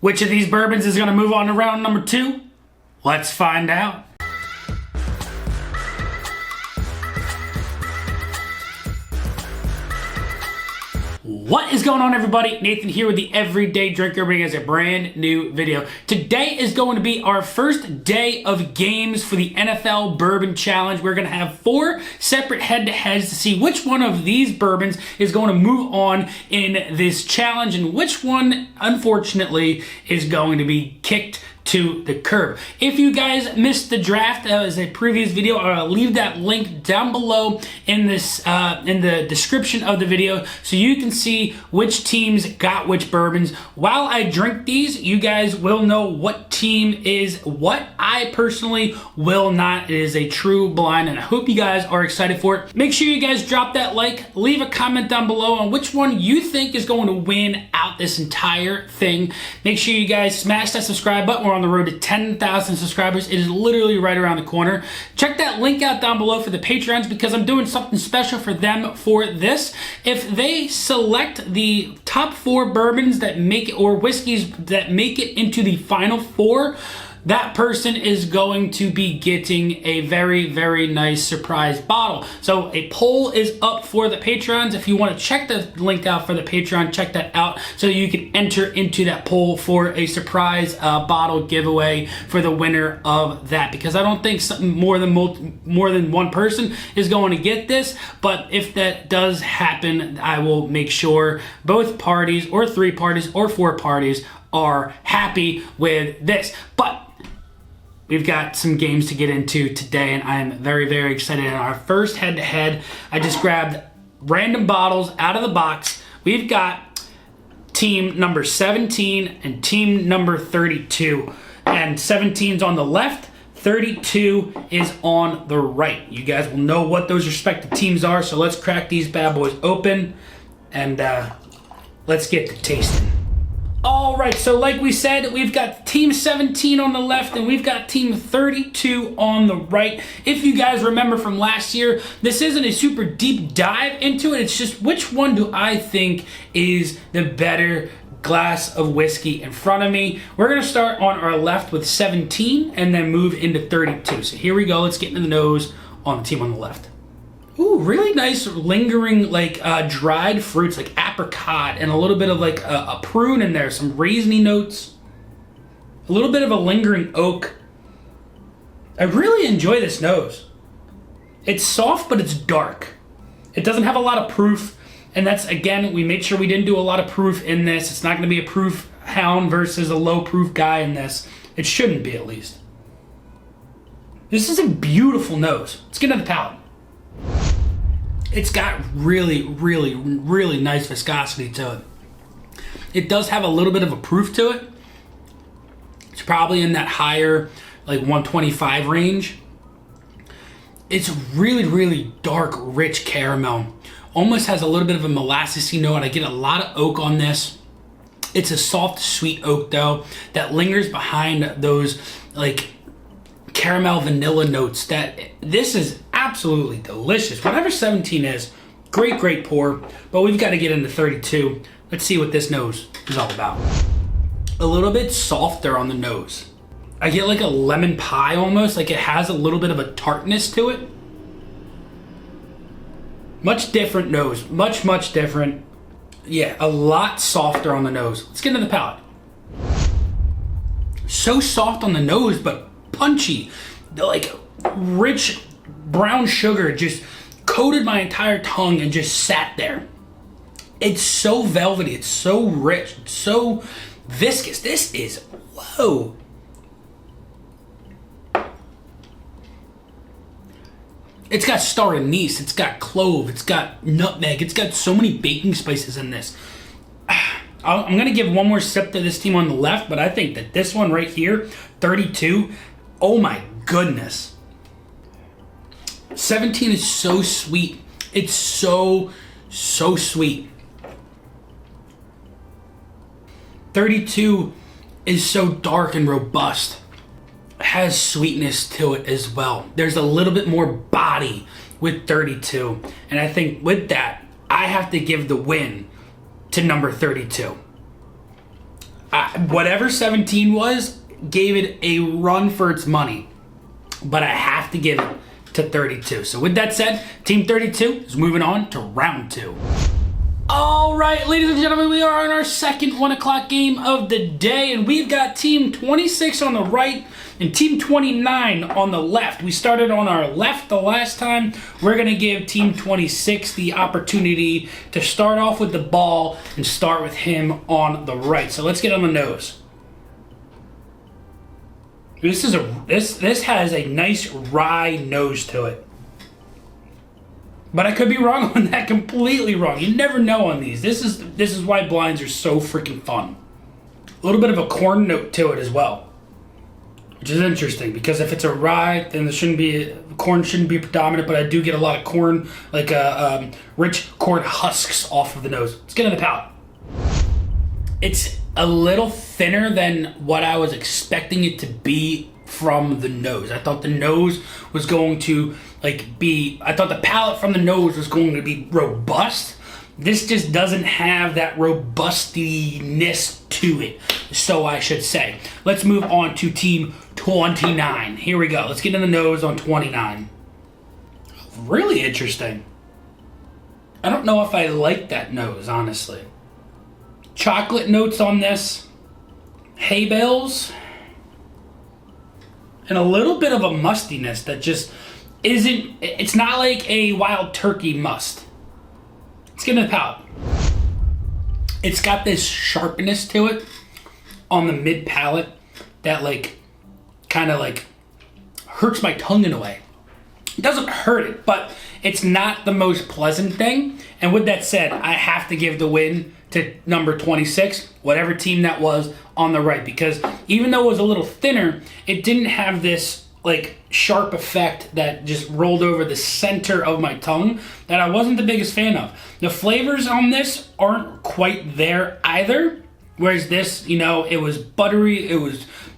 Which of these bourbons is going to move on to round number 2? Let's find out. What is going on, everybody? Nathan here with the Everyday Drinker, bringing us a brand new video. Today is going to be our first day of games for the NFL Bourbon Challenge. We're going to have 4 separate head-to-heads to see which one of these bourbons is going to move on in this challenge and which one, unfortunately, is going to be kicked to the curb. If you guys missed the draft as a previous video, I'll leave that link down below in this in the description of the video so you can see which teams got which bourbons. While I drink these, you guys will know what team is what. I personally will not. It is a true blind, and I hope you guys are excited for it. Make sure you guys drop that like, leave a comment down below on which one you think is going to win out this entire thing. Make sure you guys smash that subscribe button. We're on the road to 10,000 subscribers. It is literally right around the corner. Check that link out down below for the Patreons because I'm doing something special for them for this. If they select the top 4 bourbons that make it, or whiskeys that make it into the final 4, that person is going to be getting a very, very nice surprise bottle. So a poll is up for the Patreons. If you want to check the link out for the Patreon, check that out so you can enter into that poll for a surprise bottle giveaway for the winner of that. Because I don't think something more than one person is going to get this, but if that does happen, I will make sure both parties, or 3 parties, or 4 parties are happy with this. But we've got some games to get into today, and I am very, very excited. In our first head-to-head, I just grabbed random bottles out of the box. We've got team number 17 and team number 32. And 17's on the left, 32 is on the right. You guys will know what those respective teams are, so let's crack these bad boys open, and let's get to tasting. All right, so like we said, we've got Team 17 on the left and we've got Team 32 on the right. If you guys remember from last year, this isn't a super deep dive into it. It's just which one do I think is the better glass of whiskey in front of me. We're going to start on our left with 17 and then move into 32. So here we go. Let's get into the nose on the team on the left. Ooh, really nice lingering like dried fruits like apricot and a little bit of like a prune in there, some raisiny notes, a little bit of a lingering oak. I really enjoy this nose. It's soft, but it's dark. It doesn't have a lot of proof, and that's, again, we made sure we didn't do a lot of proof in this. It's not going to be a proof hound versus a low proof guy in this. It shouldn't be, at least. This is a beautiful nose. Let's get into the palate. It's got really, really, really nice viscosity to it. It does have a little bit of a proof to it. It's probably in that higher, like 125 range. It's really, really dark, rich caramel. Almost has a little bit of a molassesy note. I get a lot of oak on this. It's a soft, sweet oak, though, that lingers behind those, like, caramel vanilla notes. That this is absolutely delicious. Whatever 17 is, great, great pour. But we've got to get into 32. Let's see what this nose is all about. A little bit softer on the nose. I get like a lemon pie almost. Like it has a little bit of a tartness to it. Much different nose. Much, much different. Yeah, a lot softer on the nose. Let's get into the palate. So soft on the nose, but punchy. Like rich brown sugar just coated my entire tongue and just sat there. It's so velvety, it's so rich, it's so viscous. This is, whoa. It's got star anise, it's got clove, it's got nutmeg, it's got so many baking spices in this. I'm gonna give one more sip to this team on the left, but I think that this one right here, 32, oh my goodness. 17 is so sweet. It's so, so sweet. 32 is so dark and robust. It has sweetness to it as well. There's a little bit more body with 32. And I think with that, I have to give the win to number 32. Whatever 17 was, gave it a run for its money. But I have to give it to 32. So with that said, Team 32 is moving on to round 2. All right, ladies and gentlemen, we are on our second 1 o'clock game of the day, and we've got Team 26 on the right and Team 29 on the left. We started on our left the last time. We're going to give Team 26 the opportunity to start off with the ball and start with him on the right. So let's get on the nose. This has a nice rye nose to it. But I could be wrong on that, completely wrong. You never know on these. This is why blinds are so freaking fun. A little bit of a corn note to it as well, which is interesting because if it's a rye, then corn shouldn't be predominant. But I do get a lot of corn, like rich corn husks off of the nose. Let's get in the palate. It's a little thinner than what I was expecting it to be from the nose. I thought the nose was going to I thought the palate from the nose was going to be robust. This just doesn't have that robustiness to it, so I should say. Let's move on to Team 29. Here we go. Let's get in the nose on 29. Really interesting. I don't know if I like that nose, honestly. Chocolate notes on this. Hay bales. And a little bit of a mustiness that just it's not like a wild turkey must. Let's get into the palate. It's got this sharpness to it on the mid palate that kind of hurts my tongue in a way. It doesn't hurt it, but it's not the most pleasant thing. And with that said, I have to give the win to number 26, whatever team that was on the right, because even though it was a little thinner, it didn't have this sharp effect that just rolled over the center of my tongue that I wasn't the biggest fan of. The flavors on this aren't quite there either, whereas this, it was buttery,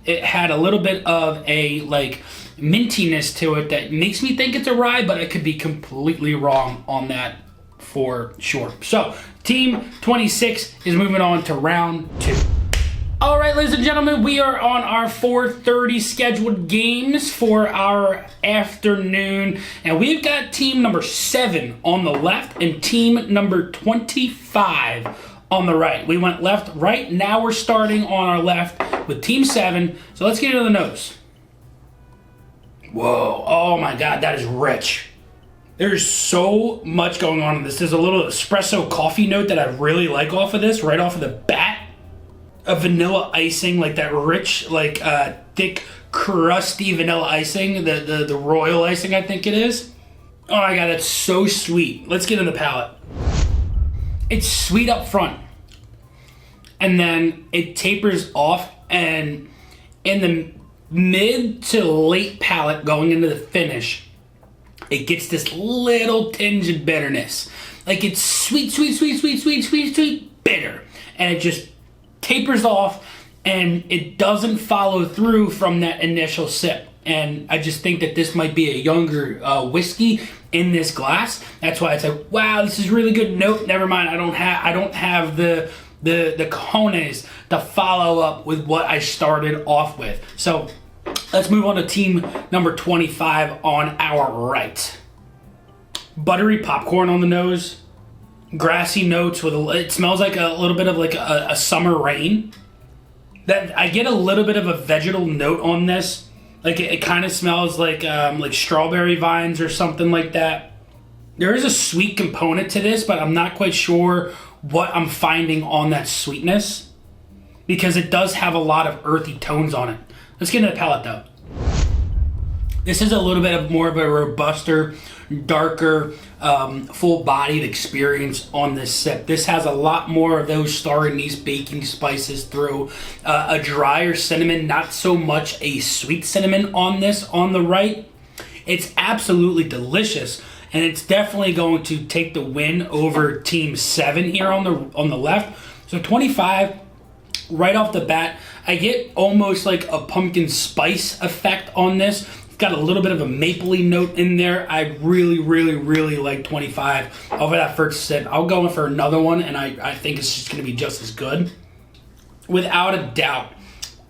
it had a little bit of a mintiness to it that makes me think it's a rye, but I could be completely wrong on that for sure. So Team 26 is moving on to round 2. All right, ladies and gentlemen, we are on our 4:30 scheduled games for our afternoon, and we've got team number 7 on the left and team number 25 on the right. We went left, right. Now we're starting on our left with team 7. So let's get into the nose. Whoa, oh my God, that is rich. There's so much going on in this. There's a little espresso coffee note that I really like off of this, right off of the bat. A vanilla icing, that rich, thick, crusty vanilla icing, the royal icing, I think it is. Oh my God, that's so sweet. Let's get in the palate. It's sweet up front, and then it tapers off, and in the mid to late palate going into the finish, it gets this little tinge of bitterness. It's sweet, bitter, and it just tapers off, and it doesn't follow through from that initial sip. And I just think that this might be a younger whiskey in this glass. That's why it's wow, this is really good. Nope, never mind. I don't have the cojones to follow up with what I started off with. So let's move on to team number 25 on our right. Buttery popcorn on the nose. Grassy notes it smells like a little bit of a summer rain. That I get a little bit of a vegetal note on this. It kind of smells like strawberry vines or something like that. There is a sweet component to this, but I'm not quite sure what I'm finding on that sweetness because it does have a lot of earthy tones on it. Let's get into the palate though. This is a little bit of more of a robuster, darker, full-bodied experience on this sip. This has a lot more of those star anise baking spices through a drier cinnamon, not so much a sweet cinnamon on this on the right. It's absolutely delicious, and it's definitely going to take the win over Team 7 here on the left. So 25, right off the bat, I get almost like a pumpkin spice effect on this. Got a little bit of a mapley note in there. I really, really, really like 25 over that first sip. I'll go in for another one, and I think it's just going to be just as good. without a doubt,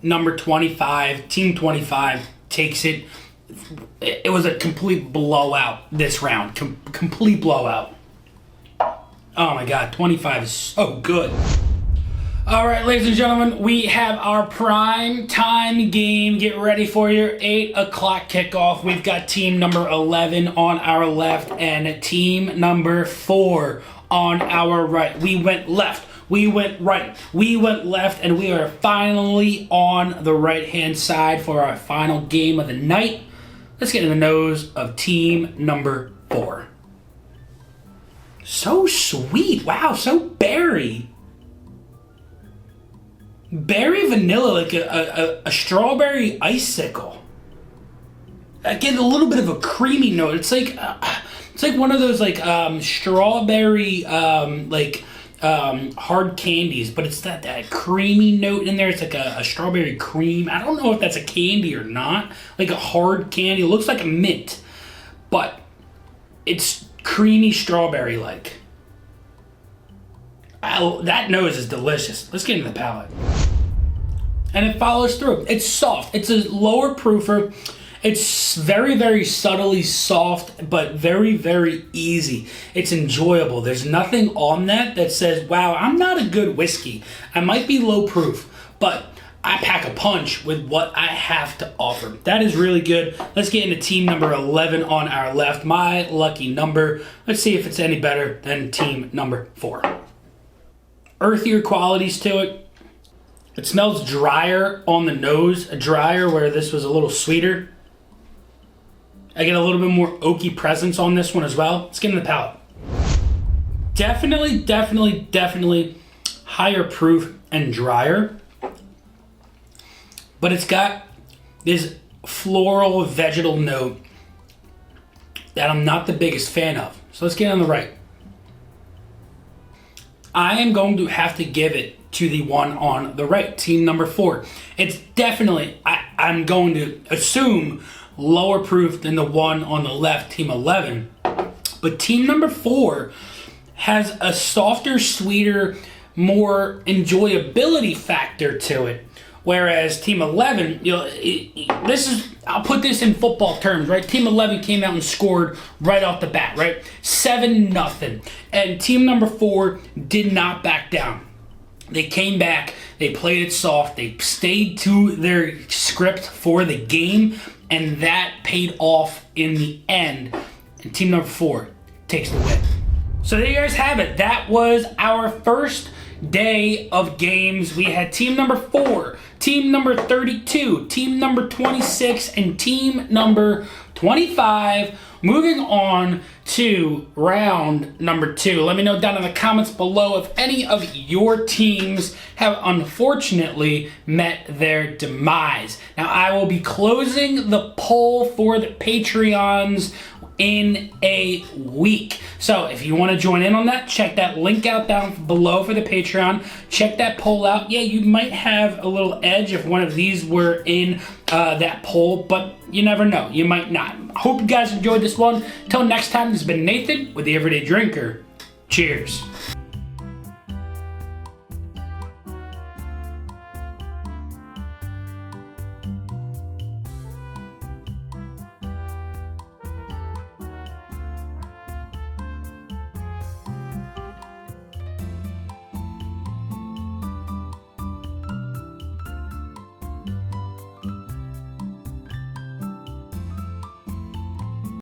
number 25, Team 25 takes it. It was a complete blowout this round. Complete blowout. Oh my God, 25 is so good. All right, ladies and gentlemen, we have our prime time game. Get ready for your 8 o'clock kickoff. We've got team number 11 on our left and team number 4 on our right. We went left, we went right, we went left, and we are finally on the right-hand side for our final game of the night. Let's get in the nose of team number 4. So sweet. Wow, so berry. Berry vanilla, like a strawberry icicle. I get a little bit of a creamy note. It's like one of those like strawberry hard candies, but it's that creamy note in there. It's like a strawberry cream. I don't know if that's a candy or not. Like a hard candy. It looks like a mint, but it's creamy strawberry like. That nose is delicious. Let's get into the palate. And it follows through. It's soft. It's a lower proofer. It's very, very subtly soft, but very, very easy. It's enjoyable. There's nothing on that says, wow, I'm not a good whiskey. I might be low proof, but I pack a punch with what I have to offer. That is really good. Let's get into team number 11 on our left. My lucky number. Let's see if it's any better than team number 4. Earthier qualities to it. It smells drier on the nose, drier where this was a little sweeter. I get a little bit more oaky presence on this one as well. Let's get in the palate. Definitely higher proof and drier. But it's got this floral vegetal note that I'm not the biggest fan of. So let's get on the right. I am going to have to give it to the one on the right, team number 4. It's definitely, I'm going to assume, lower proof than the one on the left, team 11. But team number 4 has a softer, sweeter, more enjoyability factor to it. Whereas team 11, I'll put this in football terms, right? Team 11 came out and scored right off the bat, right? 7-0. And team number 4 did not back down. They came back, they played it soft, they stayed to their script for the game, and that paid off in the end. And team number 4 takes the win. So there you guys have it. That was our first day of games. We had team number 4, team number 32, team number 26, and team number 25. Moving on to round number 2. Let me know down in the comments below if any of your teams have unfortunately met their demise. Now, I will be closing the poll for the Patreons in a week. So if you want to join in on that, check that link out down below for the Patreon. Check that poll out. Yeah, you might have a little edge if one of these were in that poll, but you never know. You might not. I hope you guys enjoyed this one. Till next time, this has been Nathan with the Everyday Drinker. Cheers.